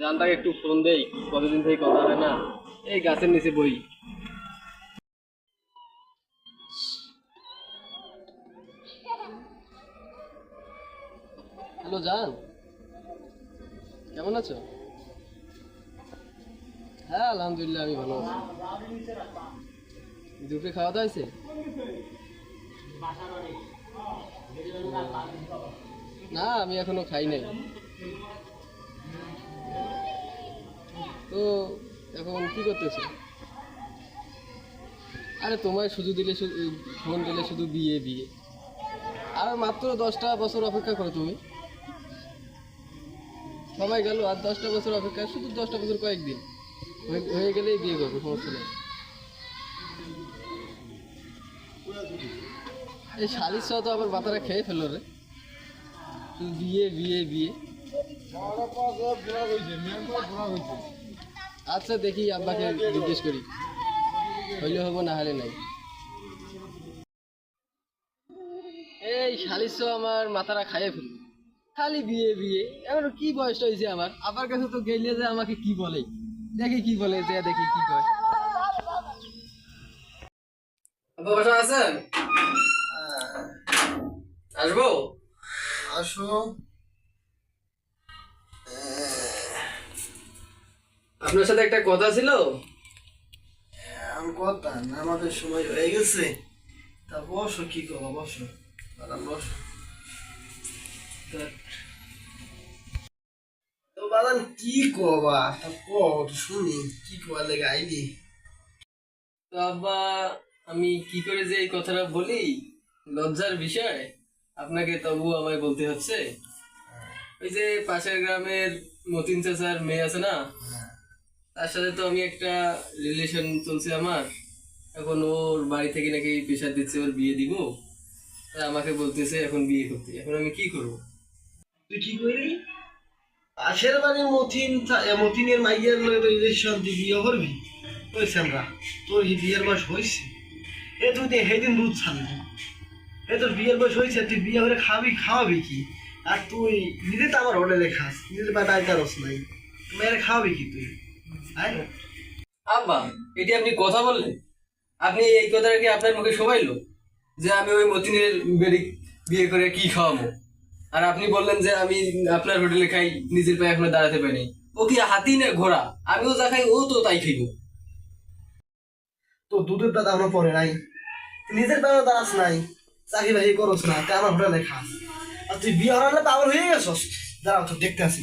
জানটাকে একটু ফোন দেই, কতদিন থেকে কথা হয় না। এই গাছের নিচে বই। হ্যালো জান, কেমন আছো? হ্যাঁ আলহামদুলিল্লাহ, আমি ভালো আছি। দুপুরে খাওয়া দাওয়া হয়েছে? না, আমি এখনো খাই নাই। তো এখন কি করতেছো? আরে তোমায় শুধু দিলে ফোন দিলে শুধু বিয়ে বিয়ে। আর মাত্র 10টা বছর অপেক্ষা করো তুমি। সবাই গেল আর 10টা বছর অপেক্ষা, শুধু 10টা বছর কয়েকদিন হয়ে গেলেই বিয়ে করবো, সমস্যা নেই। এই শালির সহ তো আবার বাতারা খেয়ে ফেললো রে, শুধু বিয়ে বিয়ে বিয়ে। আচ্ছা দেখি, আব্বাকে জিজ্ঞেস করি, হইলে হবো না হলে নাই। এই শালির সহ আমার মাথাটা খাইয়ে ফেললো, খালি বিয়ে বিয়ে। এখন কি বয়সটা হয়েছে আমার, আবার কাছে তো গেলে যে আমাকে কি বলে, দেখি কি বলে, যে দেখি কি কয়। আব্বা বাসা আছেন? আসবো? আসো। আপনার সাথে একটা কথা ছিল। কথা না, আমাদের সময় হয়ে গেছে। তা বসো, কি করবো, বসো বসো। তো বাদান কি কবা, তা কর শুনি, কি কবা লেগে আইলি। তো আব্বা, আমি কি করে যে এই কথাটা বলি, লজ্জার বিষয়। আপনাকে তবু আমায় বলতে হচ্ছে। ওই যে পাশের গ্রামের মতিন চাচার মেয়ে আছে না, তার সাথে তো আমি একটা রিলেশন চলছে আমার। এখন ওর বাড়ি থেকে নাকি প্রেশার দিচ্ছে ওর বিয়ে দিব, তাই আমাকে বলতেছে এখন বিয়ে করতে। এখন আমি কি করব? তুই কি করবি? পাশের বাড়ির মতিনের মাইয়ের লগে তো রিলেশন তুই বিয়ে করবি? ওই শ্যামরা, তোর কি বিয়ের বয়স হয়েছে? এ তুই তো সেদিন দুধ ছাড়লি, এ তোর বিয়ের বয়স হয়েছে, তুই বিয়ে করে খাওয়াবি কি? আর তুই নিজে তো আমার হোটেলে খাস, নিজের বাড়িতে আইতারস নাই, মেয়ের খাওয়াবি কি তুই? আয় আব্বা, এটি আপনি কথা বললেন? আপনি এই কথাটা কি আপনার মুখে শোভাইলো যে আমি ওই মতিনের বেড়ি বিয়ে করে কি খাওয়াবো? আর আপনি বললেন যে আমি আপনার হোটেলে খাই, নিজের পায়ে এখনো দাঁড়াতে পারিনি। ও কি হাতি না ঘোড়া? আমিও যা খাই ও তো তাই খাইব। তো দুধের দাদা আমার পরে নাই, তুই নিজের বেলা দাঁড়াস নাই, চাকরি বাকরি করস না, তুই আমার হোটেলে খাস, আর তুই বিয়ে হওয়ার পাগল হয়ে গেছস। দাঁড়াও তো দেখতে আসি।